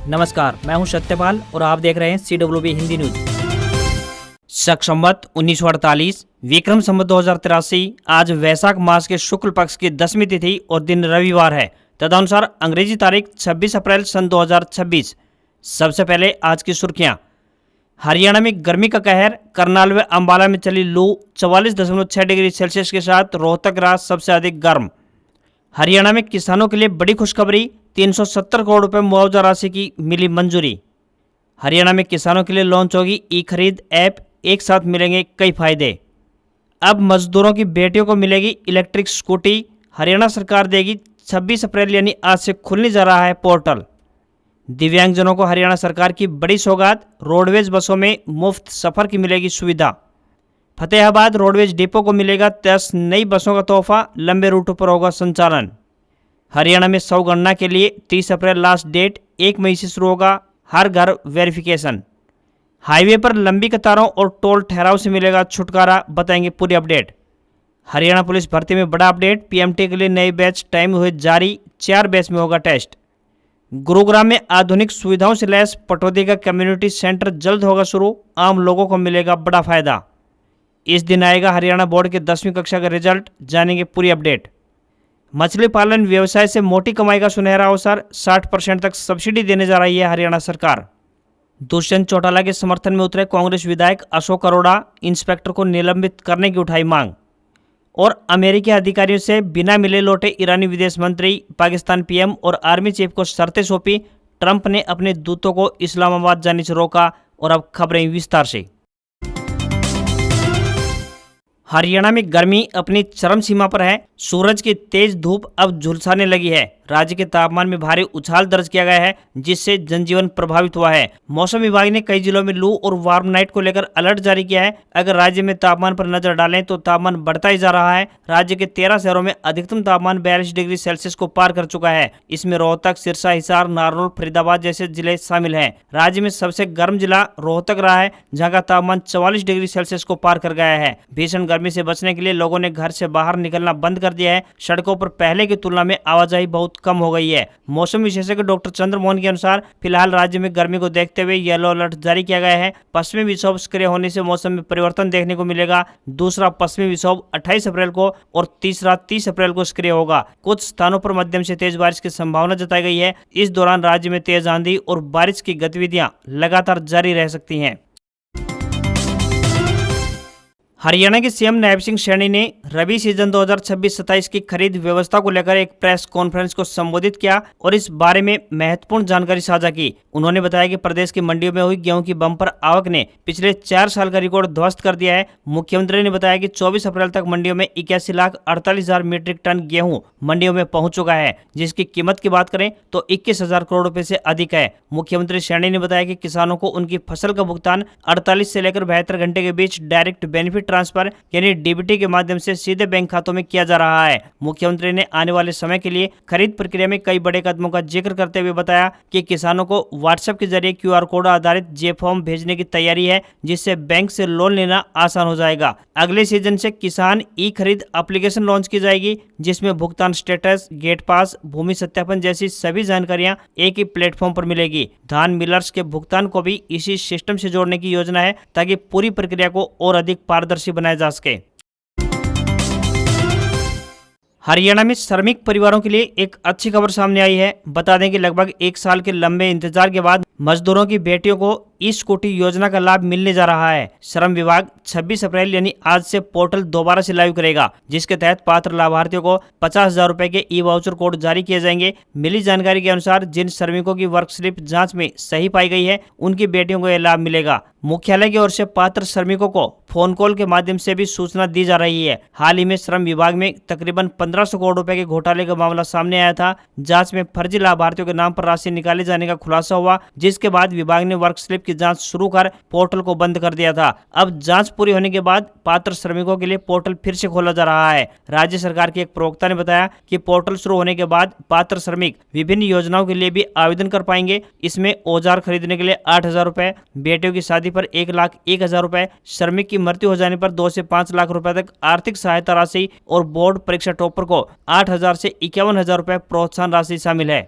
नमस्कार, मैं हूं सत्यपाल और आप देख रहे हैं CWB हिंदी न्यूज। शक संवत 1948 विक्रम संवत 2083 आज वैशाख मास के शुक्ल पक्ष की 10वीं तिथि और दिन रविवार है। तदनुसार अंग्रेजी तारीख 26 अप्रैल सन 2026। सबसे पहले आज की सुर्खियां। हरियाणा में गर्मी का कहर, करनाल व अंबाला में चली लू, 44.6 डिग्री सेल्सियस के साथ रोहतक रहा सबसे अधिक गर्म। हरियाणा में किसानों के लिए बड़ी खुशखबरी, 370 करोड़ रुपए मुआवजा राशि की मिली मंजूरी। हरियाणा में किसानों के लिए लॉन्च होगी ई खरीद ऐप, एक साथ मिलेंगे कई फायदे। अब मजदूरों की बेटियों को मिलेगी इलेक्ट्रिक स्कूटी। हरियाणा सरकार देगी 26 अप्रैल यानी आज से खुलने जा रहा है पोर्टल। दिव्यांगजनों को हरियाणा सरकार की बड़ी सौगात, रोडवेज बसों में मुफ्त सफर की मिलेगी सुविधा। फतेहाबाद रोडवेज डिपो को मिलेगा 10 नई बसों का तोहफा, लंबे रूटों पर होगा संचालन। हरियाणा में सौगणना के लिए 30 अप्रैल लास्ट डेट, 1 मई से शुरू होगा हर घर वेरिफिकेशन। हाईवे पर लंबी कतारों और टोल ठहराव से मिलेगा छुटकारा, बताएंगे पूरी अपडेट। हरियाणा पुलिस भर्ती में बड़ा अपडेट, PMT के लिए नए बैच टाइम हुए जारी, 4 बैच में होगा टेस्ट। गुरुग्राम में आधुनिक सुविधाओं से लैस पटौदी का कम्युनिटी सेंटर जल्द होगा शुरू, आम लोगों को मिलेगा बड़ा फायदा। इस दिन आएगा हरियाणा बोर्ड के 10वीं कक्षा का रिजल्ट, जानेंगे पूरी अपडेट। मछली पालन व्यवसाय से मोटी कमाई का सुनहरा अवसर, 60% तक सब्सिडी देने जा रही है हरियाणा सरकार। दुष्यंत चौटाला के समर्थन में उतरे कांग्रेस विधायक अशोक अरोड़ा, इंस्पेक्टर को निलंबित करने की उठाई मांग। और अमेरिकी अधिकारियों से बिना मिले लौटे ईरानी विदेश मंत्री, पाकिस्तान PM और आर्मी चीफ को शर्तें सौंपी। ट्रंप ने अपने दूतों को इस्लामाबाद जाने से रोका। और अब खबरें विस्तार से। हरियाणा में गर्मी अपनी चरम सीमा पर है। सूरज की तेज धूप अब झुलसाने लगी है। राज्य के तापमान में भारी उछाल दर्ज किया गया है, जिससे जनजीवन प्रभावित हुआ है। मौसम विभाग ने कई जिलों में लू और वार्म नाइट को लेकर अलर्ट जारी किया है। अगर राज्य में तापमान पर नजर डालें तो तापमान बढ़ता ही जा रहा है। राज्य के 13 शहरों में अधिकतम तापमान 42 डिग्री सेल्सियस को पार कर चुका है। इसमें रोहतक, सिरसा, हिसार, नारनौल, फरीदाबाद जैसे जिले शामिल हैं। राज्य में सबसे गर्म जिला रोहतक रहा है, जहाँ का तापमान 44 डिग्री सेल्सियस को पार कर गया है। भीषण गर्मी से बचने के लिए लोगों ने घर से बाहर निकलना बंद कर दिया है। सड़कों पर पहले की तुलना में आवाजाही बहुत कम हो गई है। मौसम विशेषज्ञ डॉक्टर चंद्रमोहन के अनुसार फिलहाल राज्य में गर्मी को देखते हुए येलो अलर्ट जारी किया गया है। पश्चिमी विक्षोभ सक्रिय होने से मौसम में परिवर्तन देखने को मिलेगा। दूसरा पश्चिमी विक्षोभ 28 अप्रैल को और तीसरा 30 अप्रैल को सक्रिय होगा। कुछ स्थानों पर मध्यम से तेज बारिश की संभावना जताई गई है। इस दौरान राज्य में तेज आंधी और बारिश की गतिविधियां लगातार जारी रह सकती हैं। हरियाणा के CM नायब सिंह सैनी ने रबी सीजन 2026-27 की खरीद व्यवस्था को लेकर एक प्रेस कॉन्फ्रेंस को संबोधित किया और इस बारे में महत्वपूर्ण जानकारी साझा की। उन्होंने बताया कि प्रदेश की मंडियों में हुई गेहूं की बम्पर आवक ने पिछले 4 साल का रिकॉर्ड ध्वस्त कर दिया है। मुख्यमंत्री ने बताया कि 24 अप्रैल तक मंडियों में 81,48,000 मीट्रिक टन गेहूं मंडियों में पहुंच चुका है, जिसकी कीमत की बात करें तो 21,000 करोड़ रुपए से अधिक है। मुख्यमंत्री सैनी ने बताया कि किसानों को उनकी फसल का भुगतान 48 से लेकर 72 घंटे के बीच डायरेक्ट बेनिफिट ट्रांसफर यानी DBT के माध्यम से सीधे बैंक खातों में किया जा रहा है। मुख्यमंत्री ने आने वाले समय के लिए खरीद प्रक्रिया में कई बड़े कदमों का जिक्र करते हुए बताया कि किसानों को व्हाट्सएप के जरिए QR कोड आधारित J-फॉर्म भेजने की तैयारी है, जिससे बैंक से लोन लेना आसान हो जाएगा। अगले सीजन से किसान ई खरीद एप्लीकेशन लॉन्च की जाएगी, जिसमें भुगतान स्टेटस, गेट पास, भूमि सत्यापन जैसी सभी जानकारियां एक ही प्लेटफॉर्म पर मिलेगी। धान मिलर्स के भुगतान को भी इसी सिस्टम से जोड़ने की योजना है, ताकि पूरी प्रक्रिया को और अधिक पारदर्शी बनाया जा सके। हरियाणा में श्रमिक परिवारों के लिए एक अच्छी खबर सामने आई है। बता दें कि लगभग 1 साल के लंबे इंतजार के बाद मजदूरों की बेटियों को ई स्कूटी योजना का लाभ मिलने जा रहा है। श्रम विभाग 26 अप्रैल यानी आज से पोर्टल दोबारा से लाइव करेगा, जिसके तहत पात्र लाभार्थियों को 50,000 रुपए के ई वाउचर कोड जारी किए जाएंगे। मिली जानकारी के अनुसार जिन श्रमिकों की वर्क स्लिप जांच में सही पाई गई है, उनकी बेटियों को यह लाभ मिलेगा। मुख्यालय की ओर से पात्र श्रमिकों को फोन कॉल के माध्यम से भी सूचना दी जा रही है। हाल ही में श्रम विभाग में तकरीबन 1500 करोड़ रुपए के घोटाले का मामला सामने आया था। जांच में फर्जी लाभार्थियों के नाम पर राशि निकाले जाने का खुलासा हुआ, जिसके बाद विभाग ने वर्क स्लिप की जांच शुरू कर पोर्टल को बंद कर दिया था। अब जांच पूरी होने के बाद पात्र श्रमिकों के लिए पोर्टल फिर से खोला जा रहा है। राज्य सरकार के एक प्रवक्ता ने बताया कि पोर्टल शुरू होने के बाद पात्र श्रमिक विभिन्न योजनाओं के लिए भी आवेदन कर पाएंगे। इसमें औजार खरीदने के लिए 8,000 रुपए, बेटियों की शादी पर 1,01,000 रुपए, श्रमिक की मृत्यु हो जाने पर 2 से 5 लाख रुपए तक आर्थिक सहायता राशि और बोर्ड परीक्षा टॉपर को 8,000 से 51,000 रुपए प्रोत्साहन राशि शामिल है।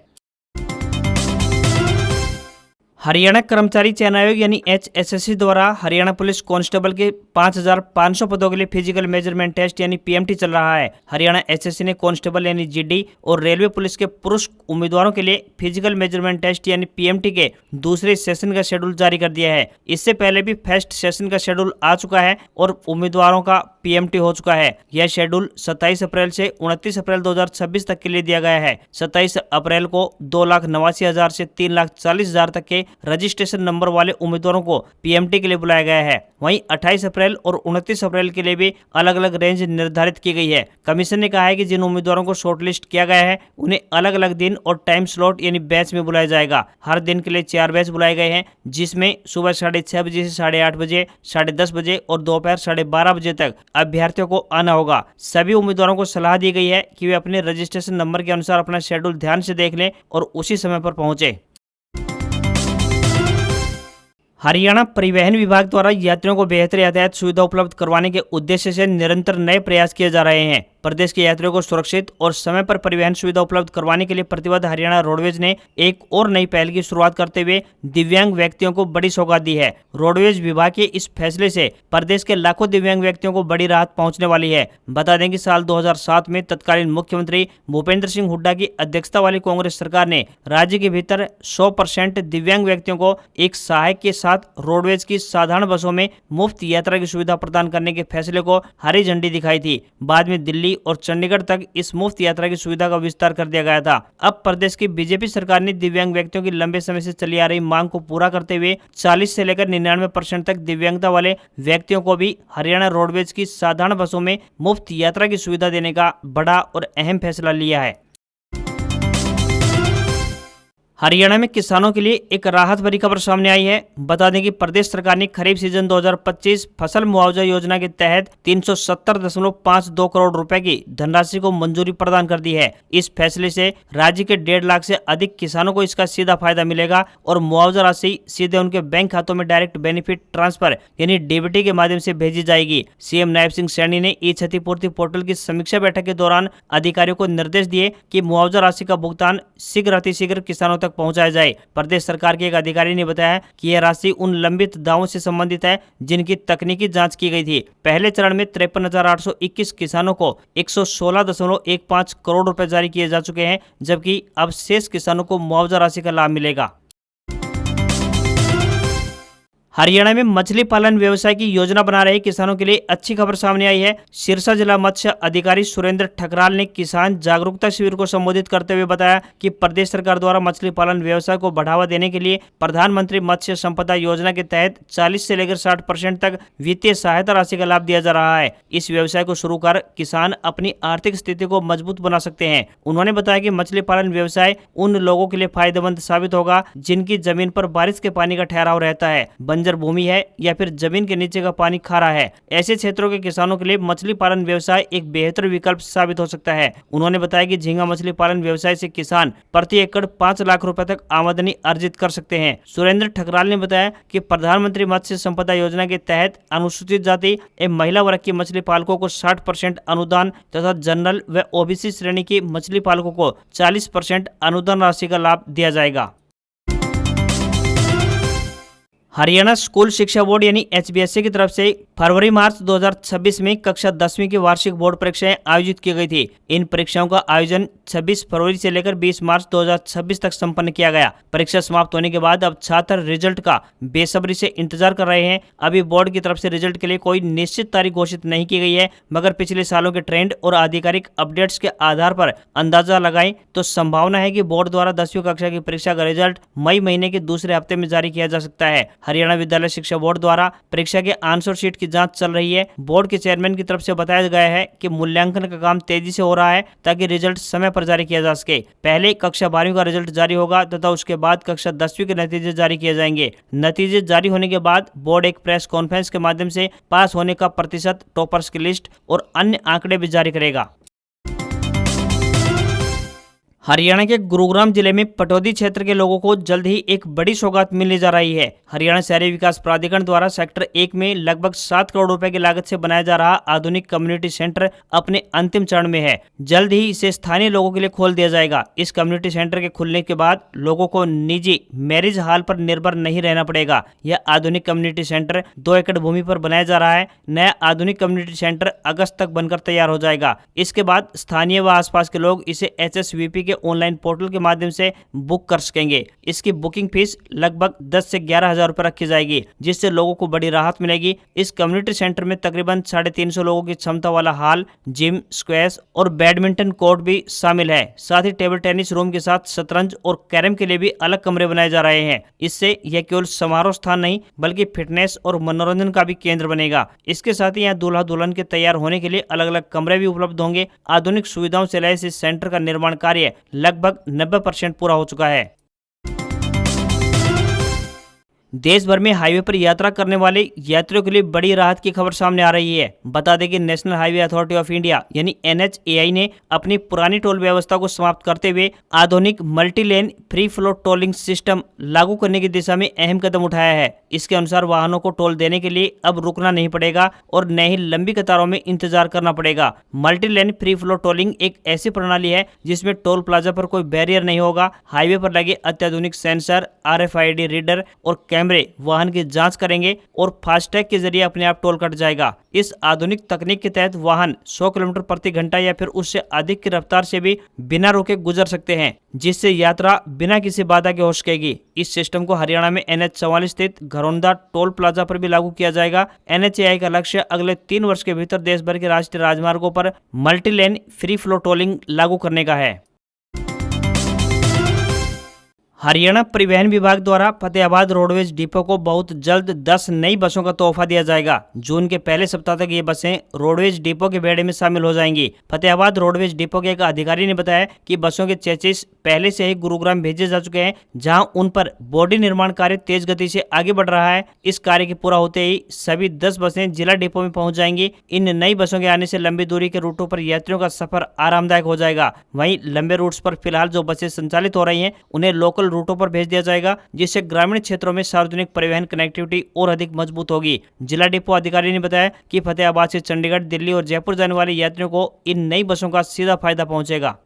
हरियाणा कर्मचारी चयन आयोग यानी HSSC द्वारा हरियाणा पुलिस कांस्टेबल के 5,500 पदों के लिए फिजिकल मेजरमेंट टेस्ट यानी PMT चल रहा है। हरियाणा SSC ने कांस्टेबल यानी GD और रेलवे पुलिस के पुरुष उम्मीदवारों के लिए फिजिकल मेजरमेंट टेस्ट यानी PMT के दूसरे सेशन का शेड्यूल जारी कर दिया है। इससे पहले भी फर्स्ट सेशन का शेड्यूल आ चुका है और उम्मीदवारों का PMT हो चुका है। यह शेड्यूल 27 अप्रैल से 29 अप्रैल 2026 तक के लिए दिया गया है। 27 अप्रैल को 2,89,000 से 3,40,000 तक के रजिस्ट्रेशन नंबर वाले उम्मीदवारों को PMT के लिए बुलाया गया है। वहीं 28 अप्रैल और 29 अप्रैल के लिए भी अलग अलग रेंज निर्धारित की गई है। कमीशन ने कहा है कि जिन उम्मीदवारों को शॉर्टलिस्ट किया गया है उन्हें अलग अलग दिन और टाइम स्लॉट यानी बैच में बुलाया जाएगा। हर दिन के लिए 4 बैच बुलाए गए हैं, जिसमें सुबह 6:30 बजे से 8:30 बजे, 10:30 बजे और दोपहर 12:30 बजे तक अभ्यर्थियों को आना होगा। सभी उम्मीदवारों को सलाह दी गई है कि वे अपने रजिस्ट्रेशन नंबर के अनुसार अपना शेड्यूल ध्यान से देख लें और उसी समय पर पहुंचे। हरियाणा परिवहन विभाग द्वारा यात्रियों को बेहतर यातायात सुविधा उपलब्ध करवाने के उद्देश्य से निरंतर नए प्रयास किए जा रहे हैं। प्रदेश के यात्रियों को सुरक्षित और समय पर परिवहन सुविधा उपलब्ध करवाने के लिए प्रतिबद्ध हरियाणा रोडवेज ने एक और नई पहल की शुरुआत करते हुए दिव्यांग व्यक्तियों को बड़ी सौगात दी है। रोडवेज विभाग के इस फैसले से प्रदेश के लाखों दिव्यांग व्यक्तियों को बड़ी राहत पहुंचने वाली है। बता दें कि साल 2007 में तत्कालीन मुख्यमंत्री भूपेंद्र सिंह हुड्डा की अध्यक्षता वाली कांग्रेस सरकार ने राज्य के भीतर 100% दिव्यांग व्यक्तियों को एक सहायक के साथ रोडवेज की साधारण बसों में मुफ्त यात्रा की सुविधा प्रदान करने के फैसले को हरी झंडी दिखाई थी। बाद में दिल्ली और चंडीगढ़ तक इस मुफ्त यात्रा की सुविधा का विस्तार कर दिया गया था। अब प्रदेश की बीजेपी सरकार ने दिव्यांग व्यक्तियों की लंबे समय से चली आ रही मांग को पूरा करते हुए 40 से लेकर 99% तक दिव्यांगता वाले व्यक्तियों को भी हरियाणा रोडवेज की साधारण बसों में मुफ्त यात्रा की सुविधा देने का बड़ा और अहम फैसला लिया है। हरियाणा में किसानों के लिए एक राहत भरी खबर सामने आई है। बता दें कि प्रदेश सरकार ने खरीफ सीजन 2025 फसल मुआवजा योजना के तहत 370.52 करोड़ रुपए की धनराशि को मंजूरी प्रदान कर दी है। इस फैसले से राज्य के 1.5 लाख से अधिक किसानों को इसका सीधा फायदा मिलेगा और मुआवजा राशि सीधे उनके बैंक खातों में डायरेक्ट बेनिफिट ट्रांसफर यानी DBT के माध्यम से भेजी जाएगी। सीएम नायब सिंह सैनी ने ई क्षतिपूर्ति पोर्टल की समीक्षा बैठक के दौरान अधिकारियों को निर्देश दिए कि मुआवजा राशि का भुगतान शीघ्र किसानों पहुंचाया जाए। प्रदेश सरकार के एक अधिकारी ने बताया कि यह राशि उन लंबित दावों से संबंधित है जिनकी तकनीकी जांच की गई थी। पहले चरण में 53,821 किसानों को 116.15 करोड़ रुपए जारी किए जा चुके हैं, जबकि अब शेष किसानों को मुआवजा राशि का लाभ मिलेगा। हरियाणा में मछली पालन व्यवसाय की योजना बना रहे किसानों के लिए अच्छी खबर सामने आई है। सिरसा जिला मत्स्य अधिकारी सुरेंद्र ठकराल ने किसान जागरूकता शिविर को संबोधित करते हुए बताया कि प्रदेश सरकार द्वारा मछली पालन व्यवसाय को बढ़ावा देने के लिए प्रधानमंत्री मत्स्य संपदा योजना के तहत 40 से लेकर 60% तक वित्तीय सहायता राशि का लाभ दिया जा रहा है। इस व्यवसाय को शुरू कर किसान अपनी आर्थिक स्थिति को मजबूत बना सकते हैं। उन्होंने बताया कि मछली पालन व्यवसाय उन लोगों के लिए फायदेमंद साबित होगा जिनकी जमीन पर बारिश के पानी का ठहराव रहता है, भूमि है या फिर जमीन के नीचे का पानी खारा है। ऐसे क्षेत्रों के किसानों के लिए मछली पालन व्यवसाय एक बेहतर विकल्प साबित हो सकता है। उन्होंने बताया कि झींगा मछली पालन व्यवसाय से किसान प्रति एकड़ 5 लाख रुपए तक आमदनी अर्जित कर सकते हैं। सुरेंद्र ठकराल ने बताया कि प्रधानमंत्री मत्स्य संपदा योजना के तहत अनुसूचित जाति एवं महिला वर्ग के मछली पालकों को 60% अनुदान तथा जनरल व OBC श्रेणी की मछली पालकों को 40% अनुदान राशि का लाभ दिया जाएगा। हरियाणा स्कूल शिक्षा बोर्ड यानी HBSC की तरफ से फरवरी-मार्च 2026 में कक्षा 10वीं की वार्षिक बोर्ड परीक्षाएं आयोजित की गई थी। इन परीक्षाओं का आयोजन 26 फरवरी से लेकर 20 मार्च 2026 तक संपन्न किया गया। परीक्षा समाप्त होने के बाद अब छात्र रिजल्ट का बेसब्री से इंतजार कर रहे हैं। अभी बोर्ड की तरफ से रिजल्ट के लिए कोई निश्चित तारीख घोषित नहीं की गई है, मगर पिछले सालों के ट्रेंड और आधिकारिक अपडेट्स के आधार पर अंदाजा लगाएं तो संभावना है कि बोर्ड द्वारा 10वीं कक्षा की परीक्षा का रिजल्ट मई महीने के दूसरे हफ्ते में जारी किया जा सकता है। हरियाणा विद्यालय शिक्षा बोर्ड द्वारा परीक्षा के आंसर शीट की जांच चल रही है। बोर्ड के चेयरमैन की तरफ से बताया गया है कि मूल्यांकन का काम तेजी से हो रहा है ताकि रिजल्ट समय पर जारी किया जा सके। पहले कक्षा 12वीं का रिजल्ट जारी होगा तथा उसके बाद कक्षा 10वीं के नतीजे जारी किए जाएंगे। नतीजे जारी होने के बाद बोर्ड एक प्रेस कॉन्फ्रेंस के माध्यम से पास होने का प्रतिशत, टॉपर्स की लिस्ट और अन्य आंकड़े भी जारी करेगा। हरियाणा के गुरुग्राम जिले में पटौदी क्षेत्र के लोगों को जल्द ही एक बड़ी सौगात मिलने जा रही है। हरियाणा शहरी विकास प्राधिकरण द्वारा सेक्टर 1 में लगभग 7 करोड़ रुपए की लागत से बनाया जा रहा आधुनिक कम्युनिटी सेंटर अपने अंतिम चरण में है। जल्द ही इसे स्थानीय लोगों के लिए खोल दिया जाएगा। इस कम्युनिटी सेंटर के खुलने के बाद लोगों को निजी मैरिज हॉल पर निर्भर नहीं रहना पड़ेगा। यह आधुनिक कम्युनिटी सेंटर 2 एकड़ भूमि पर बनाया जा रहा है। नया आधुनिक कम्युनिटी सेंटर अगस्त तक बनकर तैयार हो जाएगा। इसके बाद स्थानीय व आसपास के लोग इसे HSVP के ऑनलाइन पोर्टल के माध्यम से बुक कर सकेंगे। इसकी बुकिंग फीस लगभग 10 से 11 हजार रुपए रखी जाएगी, जिससे लोगों को बड़ी राहत मिलेगी। इस कम्युनिटी सेंटर में तकरीबन 350 लोगों की क्षमता वाला हॉल, जिम, स्क्वैश और बैडमिंटन कोर्ट भी शामिल है। साथ ही टेबल टेनिस रूम के साथ शतरंज और कैरम के लिए भी अलग कमरे बनाए जा रहे हैं। इससे यह केवल समारोह स्थान नहीं बल्कि फिटनेस और मनोरंजन का भी केंद्र बनेगा। इसके साथ ही यहाँ दूल्हा दुल्हन के तैयार होने के लिए अलग अलग कमरे भी उपलब्ध होंगे। आधुनिक सुविधाओं से लैस इस सेंटर का निर्माण कार्य लगभग 90% पूरा हो चुका है। देश भर में हाईवे पर यात्रा करने वाले यात्रियों के लिए बड़ी राहत की खबर सामने आ रही है। बता दें कि national highway authority of India यानी NHAI ने अपनी पुरानी टोल व्यवस्था को समाप्त करते हुए आधुनिक multi lane free flow tolling system लागू करने की दिशा में अहम कदम उठाया है। इसके अनुसार वाहनों को टोल देने के लिए अब रुकना नहीं पड़ेगा और न ही लंबी कतारों में इंतजार करना पड़ेगा। Multi lane free flow tolling एक ऐसी प्रणाली है जिसमें टोल प्लाजा पर कोई बैरियर नहीं होगा। हाईवे पर लगे अत्याधुनिक सेंसर, RFID रीडर और कैमरे वाहन की जांच करेंगे और फास्टैग के जरिए अपने आप टोल कट जाएगा। इस आधुनिक तकनीक के तहत वाहन 100 किलोमीटर प्रति घंटा या फिर उससे अधिक की रफ्तार से भी बिना रुके गुजर सकते हैं, जिससे यात्रा बिना किसी बाधा के हो सकेगी। इस सिस्टम को हरियाणा में NH44 स्थित घरौंदा टोल प्लाजा पर भी लागू किया जाएगा। NHAI का लक्ष्य अगले 3 वर्ष के भीतर देश भर के राष्ट्रीय राजमार्गों पर multi lane free flow tolling लागू करने का है। हरियाणा परिवहन विभाग द्वारा फतेहाबाद रोडवेज डिपो को बहुत जल्द 10 नई बसों का तोहफा दिया जाएगा। जून के पहले सप्ताह तक ये बसें रोडवेज डिपो के बेड़े में शामिल हो जाएंगी। फतेहाबाद रोडवेज डिपो के एक अधिकारी ने बताया कि बसों के चेसिस पहले से ही गुरुग्राम भेजे जा चुके हैं, जहां उन पर बॉडी निर्माण कार्य तेज गति से आगे बढ़ रहा है। इस कार्य के पूरा होते ही सभी 10 बसें जिला डिपो में पहुंच जाएंगी। इन नई बसों के आने से लंबी दूरी के रूटों पर यात्रियों का सफर आरामदायक हो जाएगा। वहीं लंबे रूट्स पर फिलहाल जो बसें संचालित हो रही हैं उन्हें लोकल रूटों पर भेज दिया जाएगा, जिससे ग्रामीण क्षेत्रों में सार्वजनिक परिवहन कनेक्टिविटी और अधिक मजबूत होगी। जिला डिपो अधिकारी ने बताया कि फतेहाबाद से चंडीगढ़, दिल्ली और जयपुर जाने वाले यात्रियों को इन नई बसों का सीधा फायदा पहुंचेगा।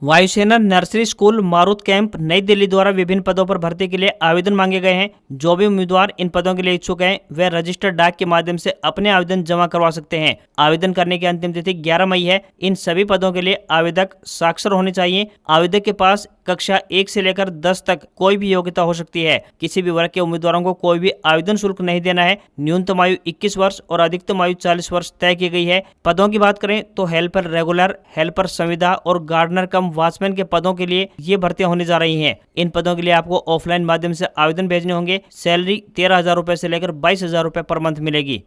वायुसेना नर्सरी स्कूल मारुत कैंप नई दिल्ली द्वारा विभिन्न पदों पर भर्ती के लिए आवेदन मांगे गए हैं। जो भी उम्मीदवार इन पदों के लिए इच्छुक हैं वे रजिस्टर्ड डाक के माध्यम से अपने आवेदन जमा करवा सकते हैं। आवेदन करने की अंतिम तिथि 11 मई है। इन सभी पदों के लिए आवेदक साक्षर होने चाहिए। आवेदक के पास कक्षा 1 से लेकर 10 तक कोई भी योग्यता हो सकती है। किसी भी वर्ग के उम्मीदवारों को कोई भी आवेदन शुल्क नहीं देना है। न्यूनतम आयु 21 वर्ष और अधिकतम आयु 40 वर्ष तय की गई है। पदों की बात करें तो हेल्पर रेगुलर, हेल्पर संविदा और गार्डनर कम वॉचमैन के पदों के लिए ये भर्तियां होने जा रही हैं। इन पदों के लिए आपको ऑफलाइन माध्यम से आवेदन भेजने होंगे। सैलरी 13,000 रुपए से लेकर 22,000 रुपए पर मंथ मिलेगी।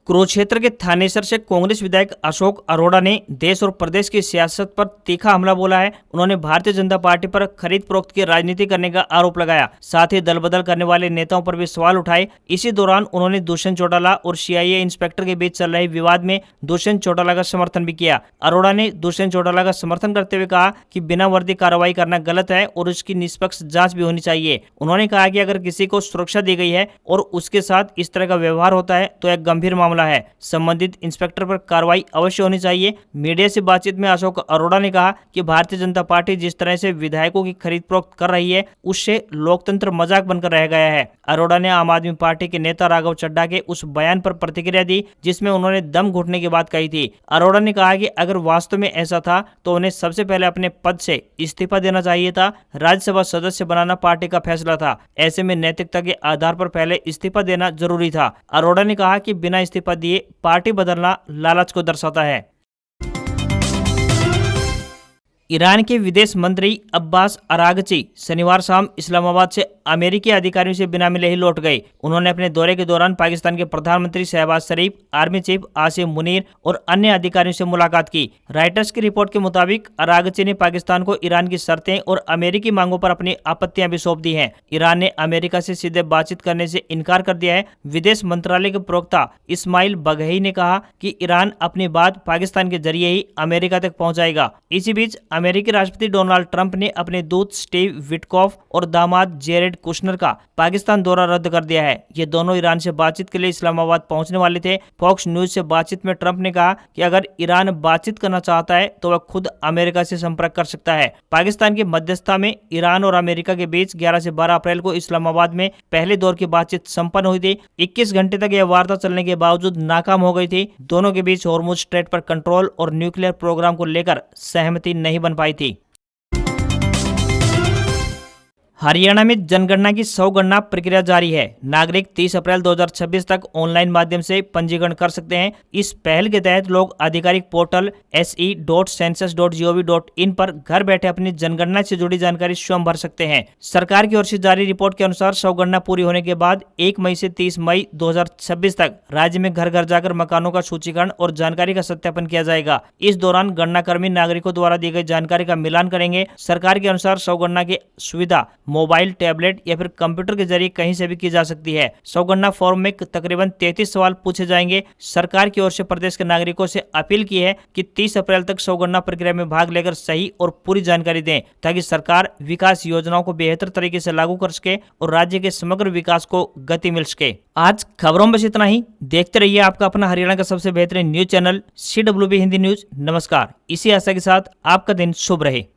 कुरुक्षेत्र के थानेसर से कांग्रेस विधायक अशोक अरोड़ा ने देश और प्रदेश की सियासत पर तीखा हमला बोला है। उन्होंने भारतीय जनता पार्टी पर खरीद फरोख्त की राजनीति करने का आरोप लगाया। साथ ही दल बदल करने वाले नेताओं पर भी सवाल उठाए। इसी दौरान उन्होंने दुष्यंत चौटाला और CIA इंस्पेक्टर के बीच चल रहे विवाद में दुष्यंत चौटाला का समर्थन भी किया। अरोड़ा ने दुष्यंत चौटाला का समर्थन करते हुए कहा कि बिना वर्दी कार्रवाई करना गलत है और उसकी निष्पक्ष जाँच भी होनी चाहिए। उन्होंने कहा कि अगर किसी को सुरक्षा दी गई है और उसके साथ इस तरह का व्यवहार होता है तो एक गंभीर मामला है। संबंधित इंस्पेक्टर पर कार्रवाई अवश्य होनी चाहिए। मीडिया से बातचीत में अशोक अरोड़ा ने कहा कि भारतीय जनता पार्टी जिस तरह से विधायकों की खरीद फरोख्त कर रही है उससे लोकतंत्र मजाक बनकर रह गया है। अरोड़ा ने आम आदमी पार्टी के नेता राघव चड्ढा के उस बयान पर प्रतिक्रिया दी जिसमें उन्होंने दम घुटने की बात कही थी। अरोड़ा ने कहा कि अगर वास्तव में ऐसा था तो उन्हें सबसे पहले अपने पद से इस्तीफा देना चाहिए था। राज्यसभा सदस्य बनाना पार्टी का फैसला था। ऐसे में नैतिकता के आधार पर पहले इस्तीफा देना जरूरी था। अरोड़ा ने कहा कि बिना इस्तीफा दिए पार्टी बदलना लालच को दर्शाता है। ईरान के विदेश मंत्री अब्बास अरागची शनिवार शाम इस्लामाबाद से अमेरिकी अधिकारियों से बिना मिले ही लौट गए। उन्होंने अपने दौरे के दौरान पाकिस्तान के प्रधानमंत्री शहबाज शरीफ, आर्मी चीफ आसिम मुनीर और अन्य अधिकारियों से मुलाकात की। रॉयटर्स की रिपोर्ट के मुताबिक अरागची ने पाकिस्तान को ईरान की शर्तें और अमेरिकी मांगों पर अपनी आपत्तियां भी सौंप दी हैं। ईरान ने अमेरिका से सीधे बातचीत करने से इनकार कर दिया है। विदेश मंत्रालय के प्रवक्ता इस्माइल बघई ने कहा कि ईरान अपनी बात पाकिस्तान के जरिए ही अमेरिका तक पहुंचाएगा। इसी बीच अमेरिकी राष्ट्रपति डोनाल्ड ट्रंप ने अपने दूत स्टीव विटकॉफ और दामाद जेरेड कुशनर का पाकिस्तान दौरा रद्द कर दिया है। ये दोनों ईरान से बातचीत के लिए इस्लामाबाद पहुंचने वाले थे। फॉक्स न्यूज से बातचीत में ट्रंप ने कहा कि अगर ईरान बातचीत करना चाहता है तो वह खुद अमेरिका से संपर्क कर सकता है। पाकिस्तान की मध्यस्थता में ईरान और अमेरिका के बीच 11 से 12 अप्रैल को इस्लामाबाद में पहले दौर की बातचीत संपन्न हुई थी। 21 घंटे तक यह वार्ता चलने के बावजूद नाकाम हो गई थी। दोनों के बीच हॉर्मुज स्ट्रेट पर कंट्रोल और न्यूक्लियर प्रोग्राम को लेकर सहमति नहीं बन पाई थी। हरियाणा में जनगणना की 100 गणना प्रक्रिया जारी है। नागरिक 30 अप्रैल 2026 तक ऑनलाइन माध्यम से पंजीकरण कर सकते हैं। इस पहल के तहत लोग आधिकारिक पोर्टल se.census.gov.in पर घर बैठे अपनी जनगणना से जुड़ी जानकारी स्वयं भर सकते हैं। सरकार की ओर से जारी रिपोर्ट के अनुसार 100 गणना पूरी होने के बाद 1 मई से 30 मई 2026 तक राज्य में घर घर जाकर मकानों का सूचीकरण और जानकारी का सत्यापन किया जाएगा। इस दौरान गणना कर्मी नागरिकों द्वारा दी गई जानकारी का मिलान करेंगे। सरकार के अनुसार 100 गणना की सुविधा मोबाइल, टैबलेट या फिर कंप्यूटर के जरिए कहीं से भी की जा सकती है। 100 गणना फॉर्म में तकरीबन 33 सवाल पूछे जाएंगे। सरकार की ओर से प्रदेश के नागरिकों से अपील की है कि 30 अप्रैल तक 100 गणना प्रक्रिया में भाग लेकर सही और पूरी जानकारी दें, ताकि सरकार विकास योजनाओं को बेहतर तरीके से लागू कर सके और राज्य के समग्र विकास को गति मिल सके। आज खबरों में बस इतना ही। देखते रहिए आपका अपना हरियाणा का सबसे बेहतरीन news channel CWB Hindi news. नमस्कार। इसी आशा के साथ आपका दिन शुभ रहे।